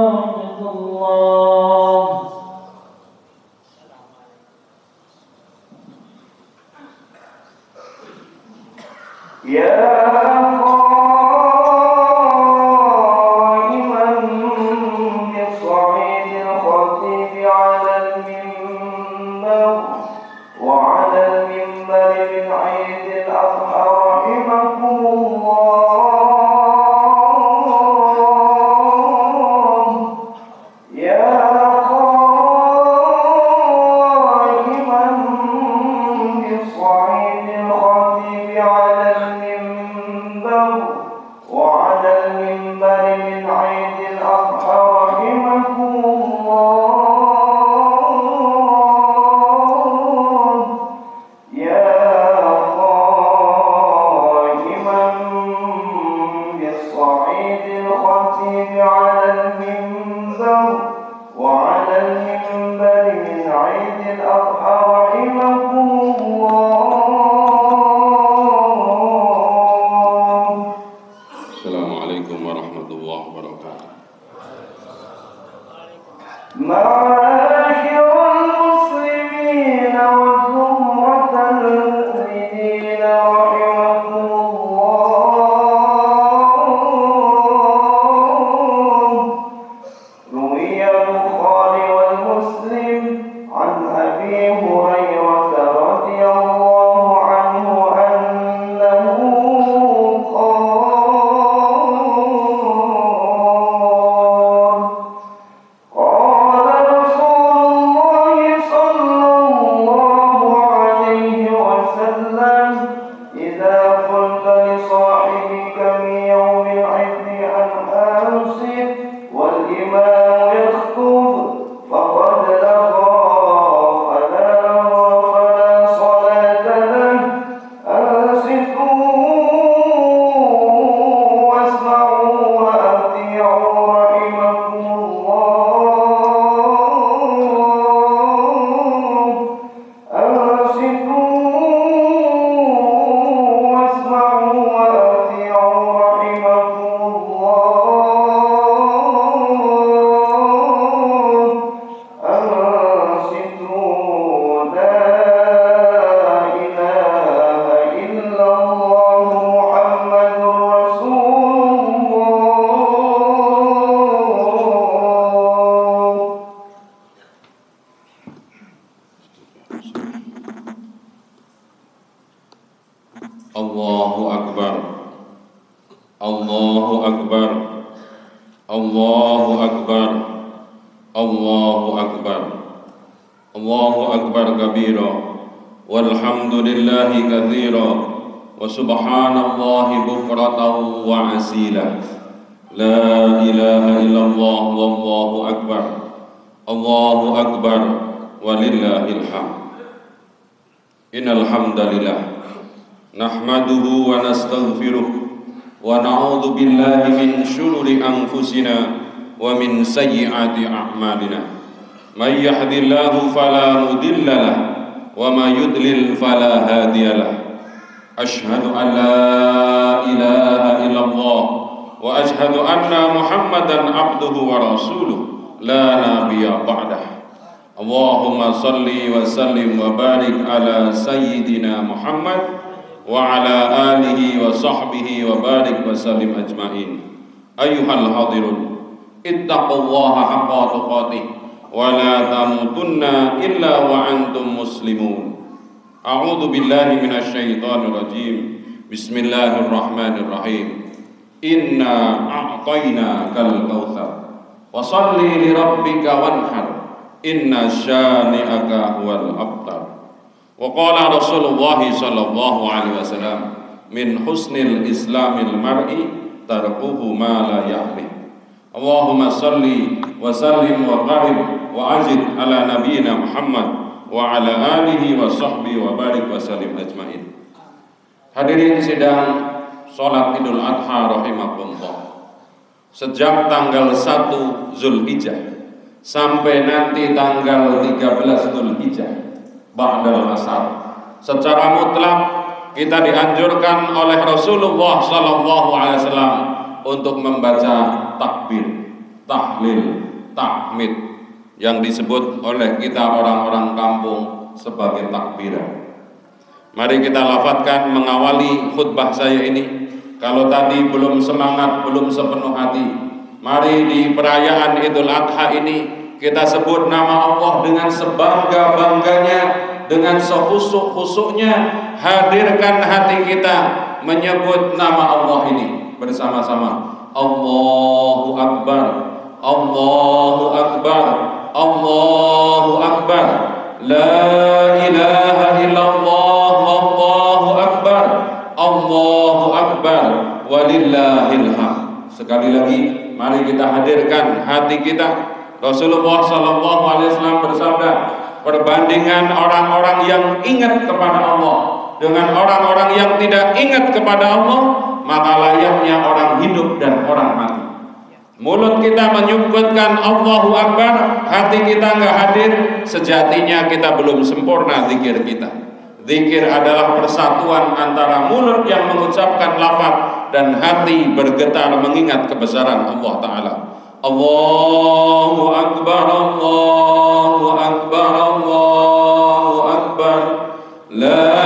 ورحمة الله. ومن سيئات أعمالنا من يهد الله فلا مضل له وما يضلل فلا هادي له أشهد أن لا إله إلا الله وأشهد أن محمدا عبده ورسوله لا نبي بعده اللهم صل وسلم وبارك على سيدنا محمد وعلى آله وصحبه وبارك وسلم أجمعين أيها الحاضرون اتقوا الله حق تقاته ولا تموتن إلا وأنتم مسلمون أعوذ بالله من الشيطان الرجيم بسم الله الرحمن الرحيم إنا أعطيناك الكوثر وصل لربك وانحر إن شانئك هو الأبتر وقال رسول الله صلى الله عليه وسلم من حسن الإسلام المرء تركه ما لا يعنيه اللهم صل وسلم وبارك وأزد على نبينا محمد وعلى آله وصحبه وبارك وسلم أجمعين. Hadirin sidang sholat Idul Adha rahimakumullah. Sejak tanggal 1 Zulhijjah sampai nanti tanggal 13 Zulhijjah ba'dal asar, secara mutlak kita dianjurkan oleh Rasulullah sallallahu alaihi wasallam untuk membaca takbir, tahlil, tahmid yang disebut oleh kita orang-orang kampung sebagai takbiran. Mari kita lafadzkan mengawali khutbah saya ini. Kalau tadi belum semangat, belum sepenuh hati, mari di perayaan Idul Adha ini kita sebut nama Allah dengan sebangga-bangganya, dengan sekhusuk-khusuknya. Hadirkan hati kita menyebut nama Allah ini bersama-sama. Allahu Akbar, Allahu Akbar, Allahu Akbar, La ilaha illallah, Allahu Akbar, Allahu Akbar, walillahil hamd. Sekali lagi, mari kita hadirkan hati kita. Rasulullah SAW bersabda, perbandingan orang-orang yang ingat kepada Allah dengan orang-orang yang tidak ingat kepada Allah, maka layaknya orang hidup dan orang mati. Mulut kita menyebutkan Allahu Akbar, hati kita nggak hadir, sejatinya kita belum sempurna zikir kita. Zikir adalah persatuan antara mulut yang mengucapkan lafaz dan hati bergetar mengingat kebesaran Allah Ta'ala. Allahu Akbar, Allahu Akbar, Allahu Akbar, La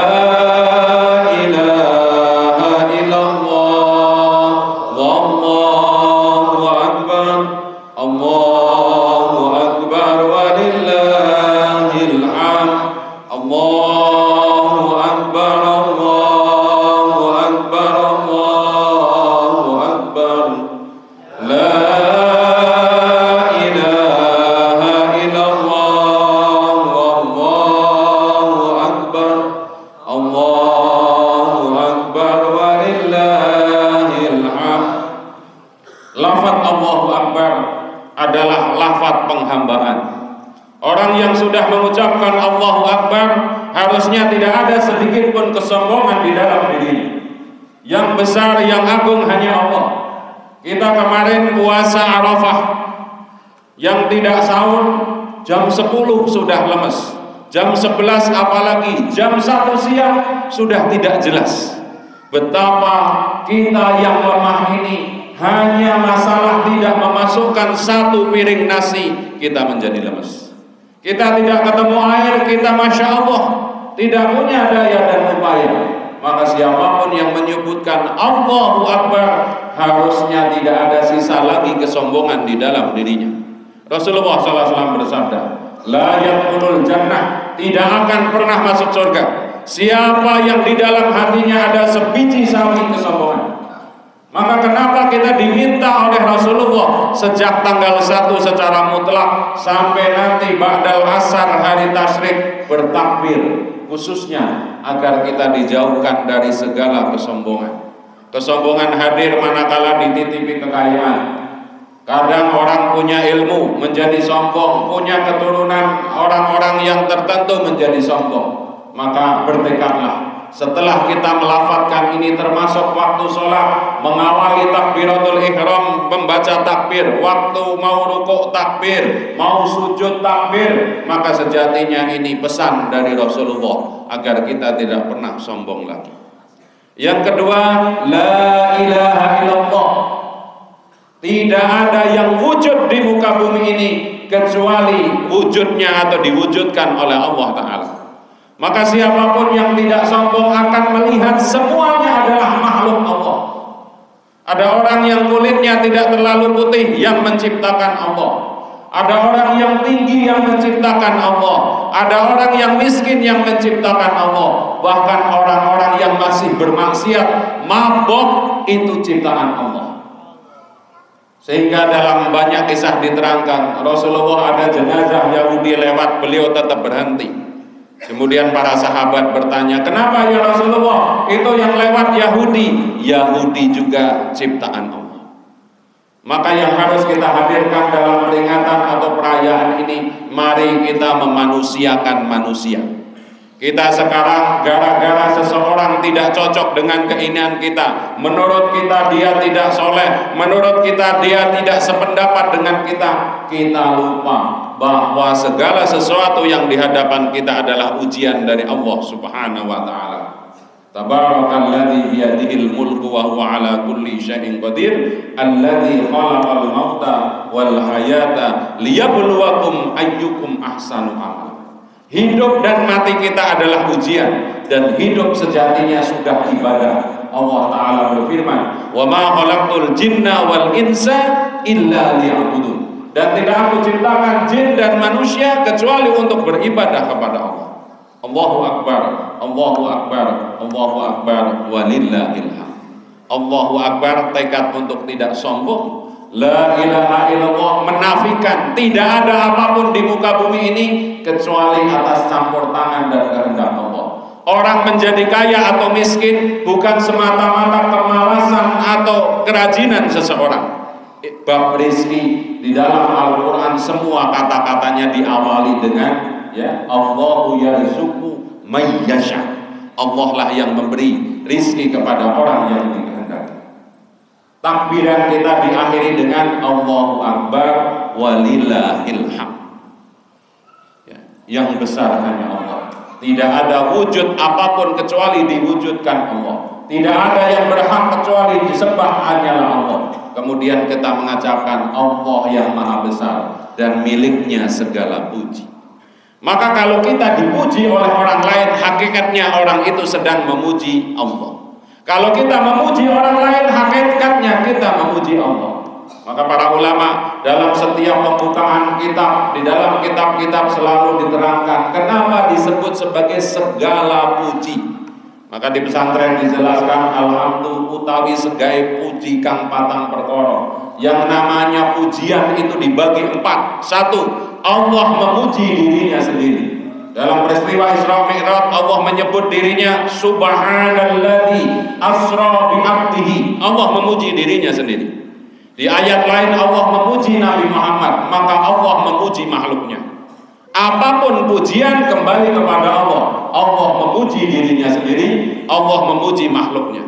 mengucapkan Allahu Akbar, harusnya tidak ada sedikit pun kesombongan di dalam dirinya. Yang besar, yang agung hanya Allah. Kita kemarin puasa Arafah, yang tidak sahur jam 10 sudah lemes, jam 11 apalagi jam 1 siang sudah tidak jelas. Betapa kita yang lemah ini, hanya masalah tidak memasukkan satu piring nasi kita menjadi lemes. Kita tidak ketemu air, kita Masya Allah tidak punya daya dan upaya. Maka siapapun yang menyebutkan Allahu Akbar, harusnya tidak ada sisa lagi kesombongan di dalam dirinya. Rasulullah SAW bersabda, La yadkhulul jannah, tidak akan pernah masuk surga siapa yang di dalam hatinya ada sebiji sawi kesombongan. Maka kenapa kita diminta oleh Rasulullah sejak tanggal 1 secara mutlak sampai nanti ba'dal asar hari tasyrik bertakbir, khususnya agar kita dijauhkan dari segala kesombongan. Kesombongan hadir manakala dititipi kekayaan. Kadang orang punya ilmu menjadi sombong, punya keturunan orang-orang yang tertentu menjadi sombong. Maka bertekadlah, setelah kita melafadzkan ini termasuk waktu sholat, mengawali takbiratul ihram, membaca takbir, waktu mau rukuk takbir, mau sujud takbir, maka sejatinya ini pesan dari Rasulullah agar kita tidak pernah sombong lagi. Yang kedua, La ilaha illallah. Tidak ada yang wujud di muka bumi ini kecuali wujudnya atau diwujudkan oleh Allah Ta'ala. Maka siapapun yang tidak sombong akan melihat semuanya adalah makhluk Allah. Ada orang yang kulitnya tidak terlalu putih yang menciptakan Allah. Ada orang yang tinggi yang menciptakan Allah. Ada orang yang miskin yang menciptakan Allah. Bahkan orang-orang yang masih bermaksiat, mabok, itu ciptaan Allah. Sehingga dalam banyak kisah diterangkan, Rasulullah ada jenazah Yahudi lewat, beliau tetap berhenti. Kemudian para sahabat bertanya, kenapa ya Rasulullah? Itu yang lewat Yahudi. Yahudi juga ciptaan Allah. Maka yang harus kita hadirkan dalam peringatan atau perayaan ini, mari kita memanusiakan manusia. Kita sekarang gara-gara seseorang tidak cocok dengan keinginan kita, menurut kita dia tidak soleh, menurut kita dia tidak sependapat dengan kita, kita lupa bahwa segala sesuatu yang di hadapan kita adalah ujian dari Allah Subhanahu wa Ta'ala. Tabarakalladzi biyadihil mulku wa huwa ala kulli syai'in qadir, alladzi khalaqal mauta wal hayata liyabluwakum ayyukum ahsanu amala. Hidup dan mati kita adalah ujian, dan hidup sejatinya sudah ibadah. Allah Ta'ala berfirman, wa ma khalaqtul jinna wal insa illa liya'budun. Dan tidak aku ciptakan jin dan manusia kecuali untuk beribadah kepada Allah. Allahu Akbar, Allahu Akbar, Allahu Akbar, walillahil hamd. Allahu Akbar, tekad untuk tidak sombong. La ilaha illallah, menafikan tidak ada apapun di muka bumi ini kecuali atas campur tangan dan kehendak Allah. Orang menjadi kaya atau miskin bukan semata-mata kemalasan atau kerajinan seseorang. Bab rizki di dalam Al-Quran semua kata-katanya diawali dengan Allahu yarzuqu may yasha. Allah lah yang memberi rizki kepada orang yang dikehendaki. Takbiran kita diakhiri dengan Allahu Akbar walillahil hamd. Yang besar hanya Allah. Tidak ada wujud apapun kecuali diwujudkan Allah. Tidak ada yang berhak kecuali disembah hanyalah Allah. Kemudian kita mengucapkan Allah yang maha besar dan miliknya segala puji. Maka kalau kita dipuji oleh orang lain, hakikatnya orang itu sedang memuji Allah. Kalau kita memuji orang lain, hakikatnya kita memuji Allah. Maka para ulama dalam setiap pembukaan kitab, di dalam kitab-kitab selalu diterangkan kenapa disebut sebagai segala puji. Maka di pesantren dijelaskan alhamdulillah utawi segai puji kang patang perkara. Yang namanya pujian itu dibagi 4. 1. Allah memuji dirinya sendiri. Dalam peristiwa Isra Mi'raj Allah menyebut dirinya subhanalladzi asra bi 'abdihi. Allah memuji dirinya sendiri. Di ayat lain Allah memuji Nabi Muhammad, maka Allah memuji makhluknya. Apapun pujian kembali kepada Allah. Allah memuji dirinya sendiri, Allah memuji makhluknya.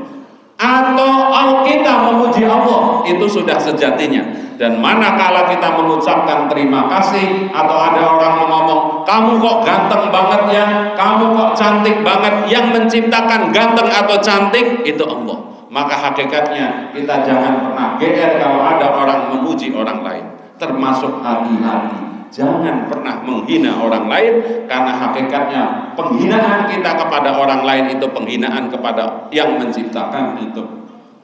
Atau kita memuji Allah, itu sudah sejatinya. Dan manakala kita mengucapkan terima kasih, atau ada orang ngomong, kamu kok ganteng banget ya, kamu kok cantik banget, yang menciptakan ganteng atau cantik itu Allah. Maka hakikatnya kita jangan pernah GR kalau ada orang memuji orang lain. Termasuk hati-hati, jangan pernah menghina orang lain, karena hakikatnya penghinaan kita kepada orang lain itu penghinaan kepada yang menciptakan itu.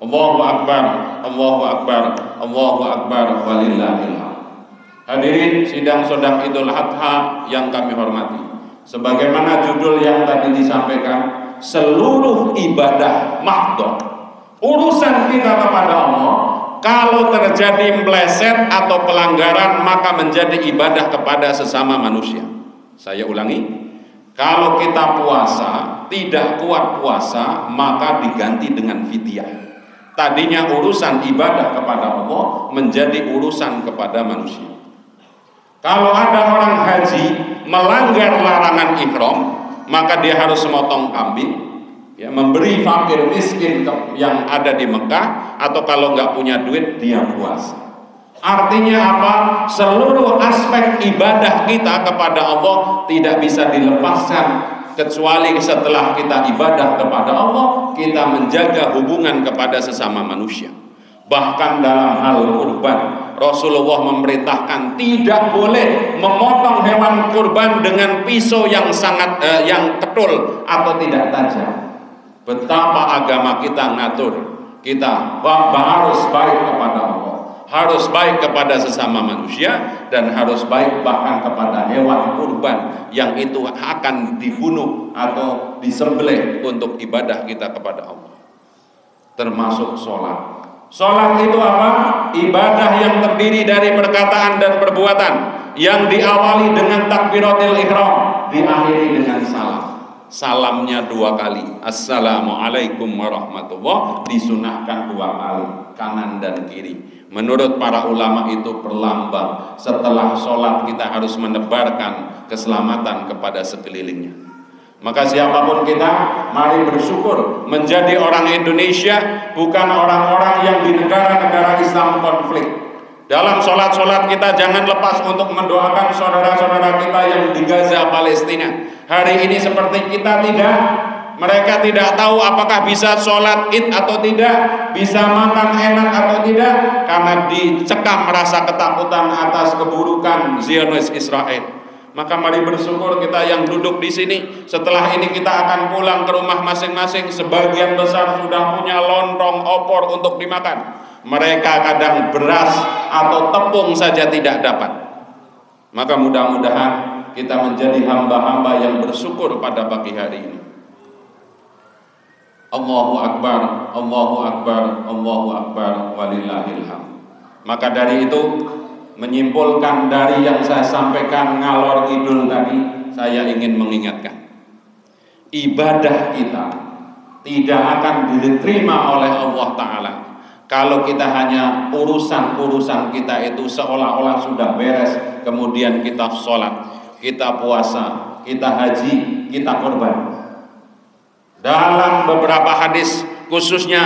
Allahu Akbar, Allahu Akbar, Allahu Akbar, walillahil hamd. Hadirin sidang Sodaq Idul Adha yang kami hormati, sebagaimana judul yang tadi disampaikan, seluruh ibadah mahdhah, urusan kita kepada Allah, kalau terjadi meleset atau pelanggaran maka menjadi ibadah kepada sesama manusia. Saya ulangi, kalau kita puasa tidak kuat puasa maka diganti dengan fidyah. Tadinya urusan ibadah kepada Allah menjadi urusan kepada manusia. Kalau ada orang haji melanggar larangan ihram, maka dia harus memotong kambing, memberi fakir miskin yang ada di Mekah, atau kalau nggak punya duit dia puasa. Artinya apa? Seluruh aspek ibadah kita kepada Allah tidak bisa dilepaskan, kecuali setelah kita ibadah kepada Allah, kita menjaga hubungan kepada sesama manusia. Bahkan dalam hal kurban, Rasulullah memerintahkan tidak boleh memotong hewan kurban dengan pisau yang sangat yang ketul atau tidak tajam. Betapa agama kita ngatur kita harus baik kepada Allah, harus baik kepada sesama manusia, dan harus baik bahkan kepada hewan kurban yang itu akan dibunuh atau disembelih untuk ibadah kita kepada Allah. Termasuk sholat. Sholat itu apa? Ibadah yang terdiri dari perkataan dan perbuatan, yang diawali dengan takbiratul ihram, diakhiri dengan salam. Salamnya 2 kali, assalamualaikum warahmatullah, disunahkan 2 kali, kanan dan kiri. Menurut para ulama itu perlambang, setelah sholat kita harus menebarkan keselamatan kepada sekelilingnya. Maka siapapun kita, mari bersyukur menjadi orang Indonesia, bukan orang-orang yang di negara-negara Islam konflik. Dalam sholat-sholat kita jangan lepas untuk mendoakan saudara-saudara kita yang di Gaza, Palestina. Hari ini seperti kita tidak Mereka tidak tahu apakah bisa sholat id atau tidak, bisa makan enak atau tidak, karena dicekam rasa ketakutan atas keburukan Zionis Israel. Maka mari bersyukur kita yang duduk di sini. Setelah ini kita akan pulang ke rumah masing-masing. Sebagian besar sudah punya lontong opor untuk dimakan. Mereka kadang beras atau tepung saja tidak dapat. Maka mudah-mudahan kita menjadi hamba-hamba yang bersyukur pada pagi hari ini. Allahu Akbar, Allahu Akbar, Allahu Akbar, walillahil hamd. Maka dari itu, menyimpulkan dari yang saya sampaikan ngalor idul tadi, saya ingin mengingatkan, ibadah kita tidak akan diterima oleh Allah Ta'ala kalau kita hanya urusan-urusan kita itu seolah-olah sudah beres, kemudian kita sholat, kita puasa, kita haji, kita korban. Dalam beberapa hadis, khususnya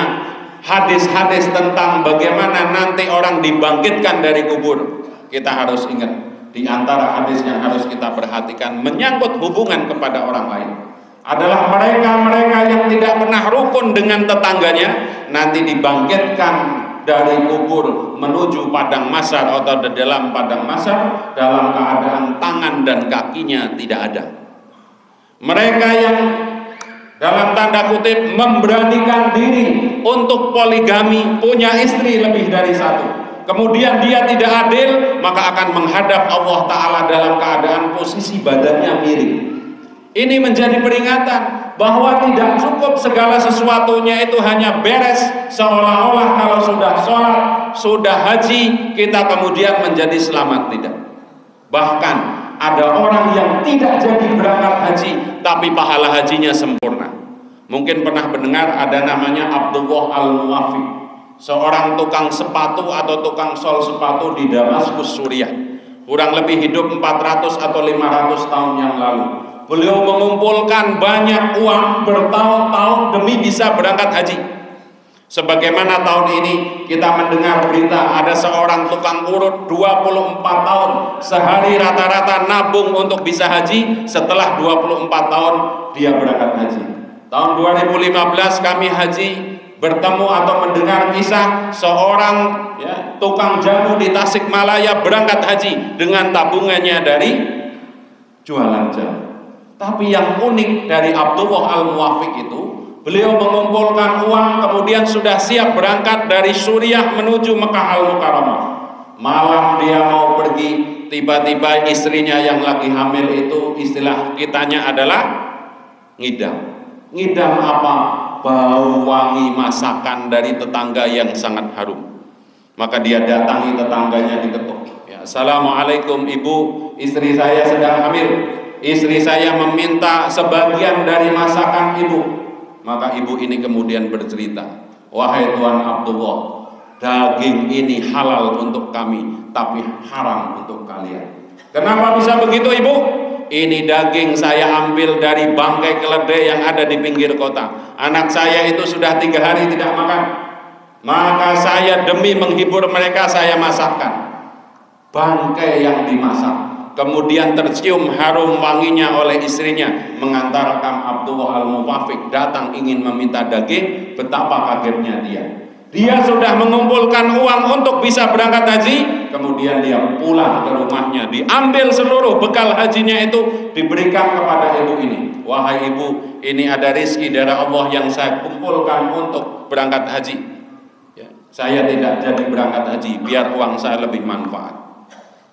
hadis-hadis tentang bagaimana nanti orang dibangkitkan dari kubur, kita harus ingat, di antara hadis yang harus kita perhatikan menyangkut hubungan kepada orang lain adalah mereka-mereka yang tidak pernah rukun dengan tetangganya nanti dibangkitkan dari kubur menuju padang mahsyar atau di dalam padang mahsyar dalam keadaan tangan dan kakinya tidak ada. Mereka yang dalam tanda kutip memberanikan diri untuk poligami, punya istri lebih dari satu, kemudian dia tidak adil, maka akan menghadap Allah Ta'ala dalam keadaan posisi badannya miring. Ini menjadi peringatan bahwa tidak cukup segala sesuatunya itu hanya beres seolah-olah kalau sudah sholat, sudah haji, kita kemudian menjadi selamat. Tidak. Bahkan ada orang yang tidak jadi berangkat haji tapi pahala hajinya sempurna. Mungkin pernah mendengar ada namanya Abdullah Al-Muwafiq, seorang tukang sepatu atau tukang sol sepatu di Damaskus, Suriah. Kurang lebih hidup 400 atau 500 tahun yang lalu. Beliau mengumpulkan banyak uang bertahun-tahun demi bisa berangkat haji. Sebagaimana tahun ini kita mendengar berita ada seorang tukang urut 24 tahun sehari rata-rata nabung untuk bisa haji. Setelah 24 tahun dia berangkat haji. Tahun 2015 kami haji bertemu atau mendengar kisah seorang tukang jamu di Tasikmalaya berangkat haji dengan tabungannya dari jualan jamu. Tapi yang unik dari Abdullah Al-Muwafiq itu, beliau mengumpulkan uang kemudian sudah siap berangkat dari Suriah menuju Mekah Al-Mukarramah. Malam dia mau pergi, tiba-tiba istrinya yang lagi hamil itu, istilah kitanya adalah ngidam. Ngidam apa? Bau wangi masakan dari tetangga yang sangat harum. Maka dia datangi tetangganya, diketuk. Ya, Assalamualaikum ibu, istri saya sedang hamil. Istri saya meminta sebagian dari masakan ibu. Maka ibu ini kemudian bercerita, wahai Tuan Abdullah, daging ini halal untuk kami, tapi haram untuk kalian. Kenapa bisa begitu ibu? Ini daging saya ambil dari bangkai keledai yang ada di pinggir kota. Anak saya itu sudah 3 hari tidak makan. Maka saya demi menghibur mereka saya masakkan bangkai yang dimasak. Kemudian tercium harum wanginya oleh istrinya, mengantarkan Abdullah Al-Muwafiq datang ingin meminta daging. Betapa kagetnya dia. Dia sudah mengumpulkan uang untuk bisa berangkat haji, kemudian dia pulang ke rumahnya, diambil seluruh bekal hajinya itu, diberikan kepada ibu ini. Wahai ibu, ini ada rezeki dari Allah yang saya kumpulkan untuk berangkat haji. Saya tidak jadi berangkat haji, biar uang saya lebih manfaat.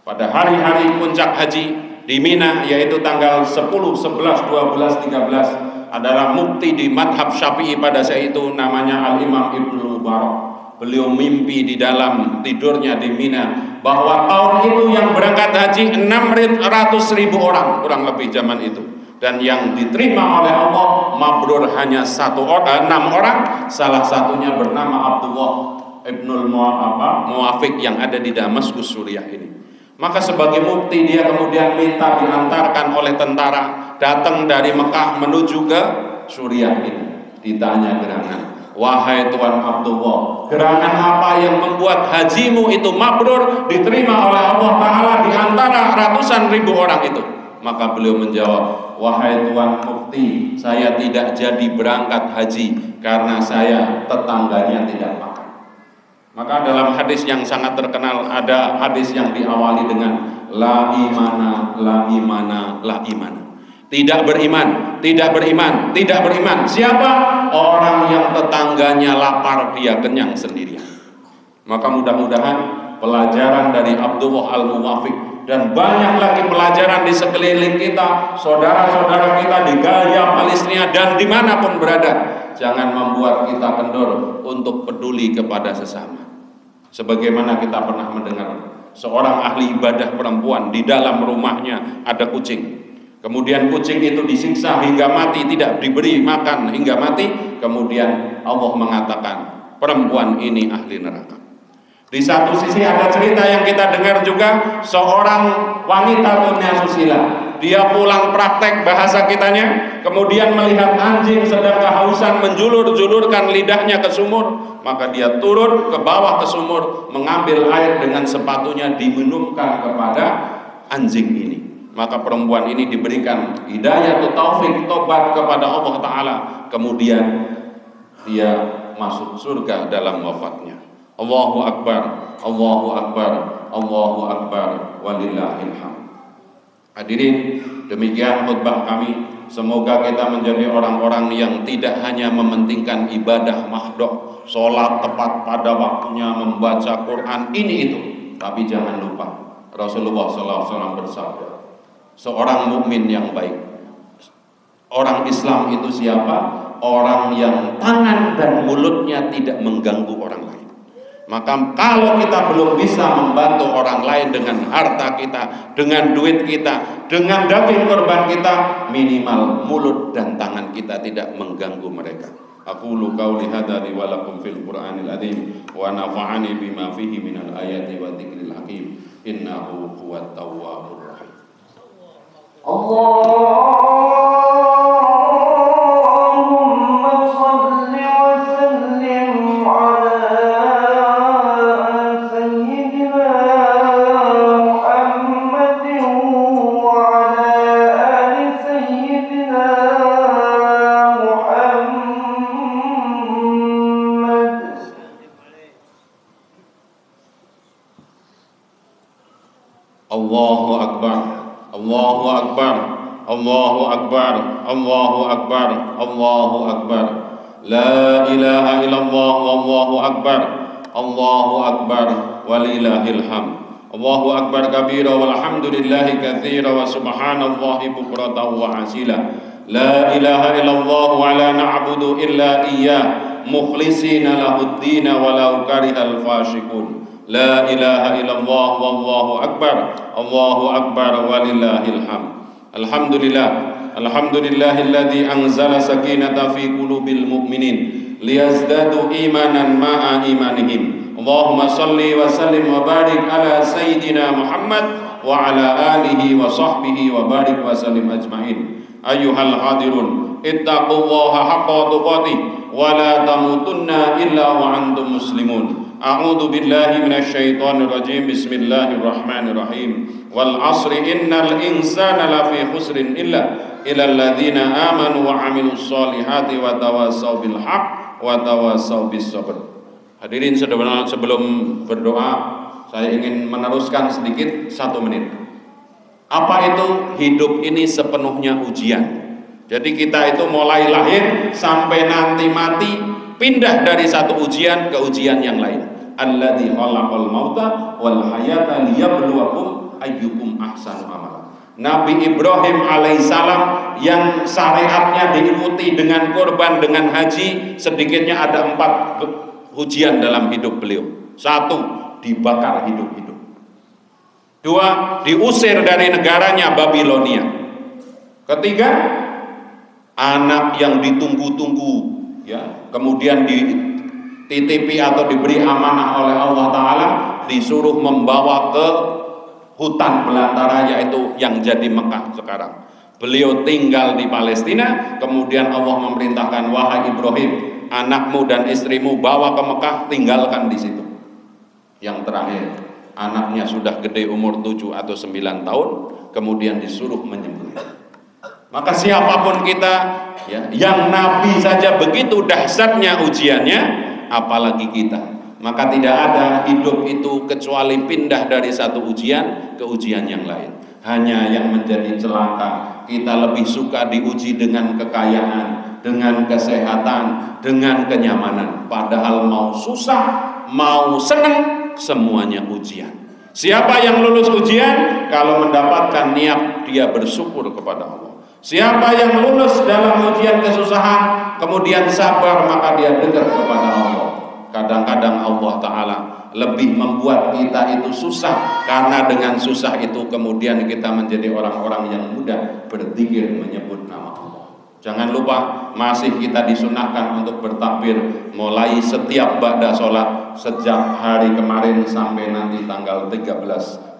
Pada hari-hari puncak haji di Mina, yaitu tanggal 10, 11, 12, 13 adalah mufti di madhab Syafi'i pada saat itu, namanya Al-Imam Ibnu Mubarak. Beliau mimpi di dalam tidurnya di Mina bahwa tahun itu yang berangkat haji 600.000 orang kurang lebih zaman itu, dan yang diterima oleh Allah mabrur hanya 6 orang, salah satunya bernama Abdullah Ibnul Muwafiq yang ada di Damaskus, Suriah ini. Maka sebagai mufti dia kemudian minta diantarkan oleh tentara datang dari Mekah menuju ke Suriah ini. Ditanya gerangan, wahai Tuan Abdullah, gerangan apa yang membuat hajimu itu mabrur, diterima oleh Allah Ta'ala di antara ratusan ribu orang itu? Maka beliau menjawab, wahai Tuan Mufti, saya tidak jadi berangkat haji karena saya tetangganya tidak makan. Maka dalam hadis yang sangat terkenal ada hadis yang diawali dengan la imana, la imana, la imana. Tidak beriman, tidak beriman, tidak beriman. Siapa? Orang yang tetangganya lapar, dia kenyang sendirian. Maka mudah-mudahan pelajaran dari Abdullah Al-Muwafiq dan banyak lagi pelajaran di sekeliling kita, saudara-saudara kita di Gaza, Palestina dan dimanapun berada, jangan membuat kita kendor untuk peduli kepada sesama. Sebagaimana kita pernah mendengar seorang ahli ibadah perempuan di dalam rumahnya ada kucing. Kemudian kucing itu disiksa hingga mati, tidak diberi makan hingga mati. Kemudian Allah mengatakan perempuan ini ahli neraka. Di satu sisi ada cerita yang kita dengar juga, seorang wanita tunasusila. Dia pulang praktek bahasa kitanya, kemudian melihat anjing sedang kehausan menjulur-julurkan lidahnya ke sumur, maka dia turun ke bawah ke sumur, mengambil air dengan sepatunya diminumkan kepada anjing ini. Maka perempuan ini diberikan hidayah atau taufik tobat kepada Allah Ta'ala. Kemudian dia masuk surga dalam wafatnya. Allahu Akbar, Allahu Akbar, Allahu Akbar, walillahil hamd. Hadirin, demikian khutbah kami. Semoga kita menjadi orang-orang yang tidak hanya mementingkan ibadah mahdoh, sholat tepat pada waktunya, membaca Quran, ini itu. Tapi jangan lupa, Rasulullah SAW bersabda, seorang mukmin yang baik, orang Islam itu siapa? Orang yang tangan dan mulutnya tidak mengganggu orang lain. Maka kalau kita belum bisa membantu orang lain dengan harta kita, dengan duit kita, dengan daging korban kita, minimal mulut dan tangan kita tidak mengganggu mereka. Aqulu qauli hadza li wa lakum fil Qur'anil azim wa nafa'ani bima fihi minal ayati wa dzikril hakim. Innahu huwat tawwabur rahim. Allahu Akbar, Allahu Akbar, Allahu Akbar, Allahu Akbar, Allahu Akbar. La ilaha illallah, wallahu akbar, Allahu Akbar, walillahil hamd. Allahu Akbar kabira walhamdulillahi katsira wa subhanallahi bukratan wa asila. La ilaha illallah wa la na'budu illa iyyah mukhlisina lahud-din walau karihal fasiqun. La ilaha illallah wallahu akbar, Allahu akbar, walillahil hamd. Alhamdulillah, alhamdulillahilladzi anzala sakinata fi qulubil mu'minin liyazdadu imanan ma'a imanihim. Allahumma salli wa sallim wa barik ala sayyidina Muhammad wa ala alihi wa sahbihi wa barik wa sallim ajma'in. Ayyuhal hadirun, ittaqullaha haqqa tuqatih wa la tamutunna illa wa antum muslimun. A'udzu billahi minasyaitonir rajim. Bismillahirrahmanirrahim. Wal 'asri innal insana lafi khusrin illa illalladzina amanu wa 'amilus solihati wa tawassaw bil haqq wa tawassaw bis sabr. Hadirin, sebelum berdoa, saya ingin meneruskan sedikit 1 menit. Apa itu hidup ini sepenuhnya ujian? Jadi kita itu mulai lahir sampai nanti mati, pindah dari satu ujian ke ujian yang lain. Alladzi khalaqal mauta wal hayata liyabluwakum ayyukum ahsanu amala. Nabi Ibrahim alaihissalam yang syariatnya diikuti dengan kurban, dengan haji, sedikitnya ada 4 ujian dalam hidup beliau. 1, dibakar hidup-hidup. 2, diusir dari negaranya Babilonia. 3, anak yang ditunggu-tunggu, ya, kemudian dititipi atau diberi amanah oleh Allah Ta'ala, disuruh membawa ke hutan belantara, yaitu yang jadi Mekah sekarang. Beliau tinggal di Palestina, kemudian Allah memerintahkan, wahai Ibrahim, anakmu dan istrimu bawa ke Mekah, tinggalkan di situ. Yang terakhir, anaknya sudah gede umur 7 atau 9 tahun, kemudian disuruh menyembelih. Maka siapapun kita, ya, yang Nabi saja begitu dahsyatnya ujiannya, apalagi kita. Maka tidak ada hidup itu kecuali pindah dari satu ujian ke ujian yang lain. Hanya yang menjadi celaka, kita lebih suka diuji dengan kekayaan, dengan kesehatan, dengan kenyamanan. Padahal mau susah, mau senang, semuanya ujian. Siapa yang lulus ujian? Kalau mendapatkan niat dia bersyukur kepada Allah. Siapa yang lulus dalam ujian kesusahan, kemudian sabar, maka dia dekat kepada Allah. Kadang-kadang Allah Ta'ala lebih membuat kita itu susah, karena dengan susah itu kemudian kita menjadi orang-orang yang mudah berzikir menyebut nama Allah. Jangan lupa, masih kita disunahkan untuk bertakbir mulai setiap ba'da sholat sejak hari kemarin sampai nanti tanggal 13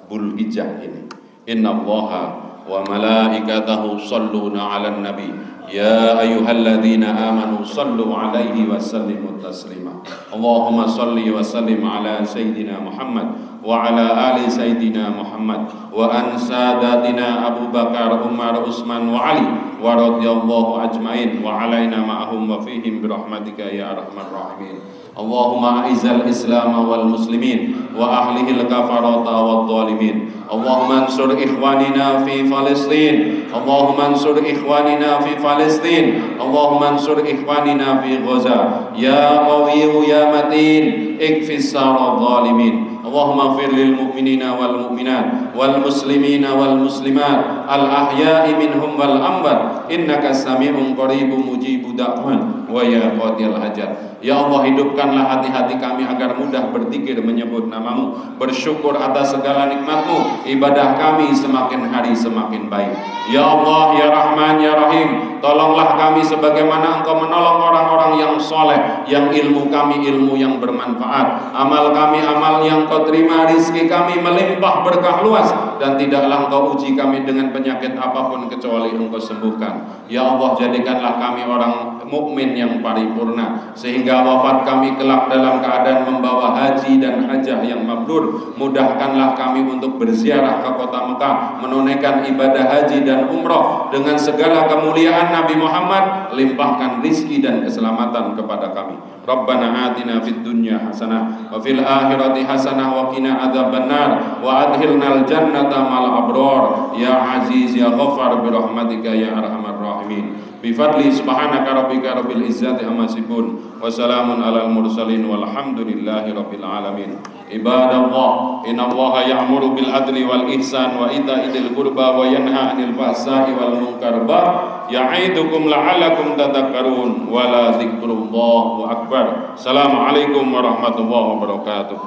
Dzulhijjah ini. Innallaha wa malaikatahu shalluna 'alan nabi ya ayyuhalladzina amanu shallu 'alaihi wa sallimu taslima. Allahumma shalli wa sallim ala sayyidina Muhammad wa ala ali sayyidina Muhammad wa an sadatina Abu Bakar, Umar, Utsman wa Ali wa radhiyallahu ajmain wa alaina ma'ahum wa fihim bi rahmatika ya arhamar rahimin. Allahumma a'izzal Islam wal muslimin wa ahlihil kafarata wad dhalimin. Allahumma ansur ikhwanina fi Palestin. Allahumma ansur ikhwanina fi Palestin. Allahumma ansur ikhwanina fi Gaza. Ya qawiyyu ya matin, ikfis sarad dhalimin. Allahumma ighfir lil mu'minina wal mu'minat wal muslimina wal muslimat al ahya'i minhum wal amwat innaka sami'un qaribun mujibud da'wat wa ya qadiyal hajat. Ya Allah, hidupkanlah hati-hati kami agar mudah berzikir menyebut namamu, bersyukur atas segala nikmatmu, ibadah kami semakin hari semakin baik. Ya Allah, ya Rahman, ya Rahim, tolonglah kami sebagaimana Engkau menolong orang-orang yang soleh, yang ilmu kami ilmu yang bermanfaat, amal kami amal yang Kau terima, rizki kami melimpah berkah luas, dan tidaklah Engkau uji kami dengan penyakit apapun kecuali Engkau sembuhkan. Ya Allah, jadikanlah kami orang mukmin yang paripurna, sehingga wafat kami kelak dalam keadaan membawa haji dan hajah yang mabrur. Mudahkanlah kami untuk berziarah ke kota Mekah, menunaikan ibadah haji dan umrah dengan segala kemuliaan Nabi Muhammad. Limpahkan rizki dan keselamatan kepada kami. Rabbana atina fid dunya hasanah wa fil akhirati hasanah wa qina adzabannar wa adkhilnal jannata mal abrar ya aziz ya ghaffar bi rahmatika ya arhamar rahimin. Bi fadli subhanaka rabbika rabbil izzati amma yasifun wa salamun alal mursalin walhamdulillahi rabbil alamin. Ibadallah, innallaha ya'muru bil adli wal ihsan wa ita'i dzil qurba wa yanha 'anil fahsya'i wal munkar ya'idukum la'allakum tadhakkarun wa la dzikrullahi akbar. Assalamualaikum warahmatullahi wabarakatuh.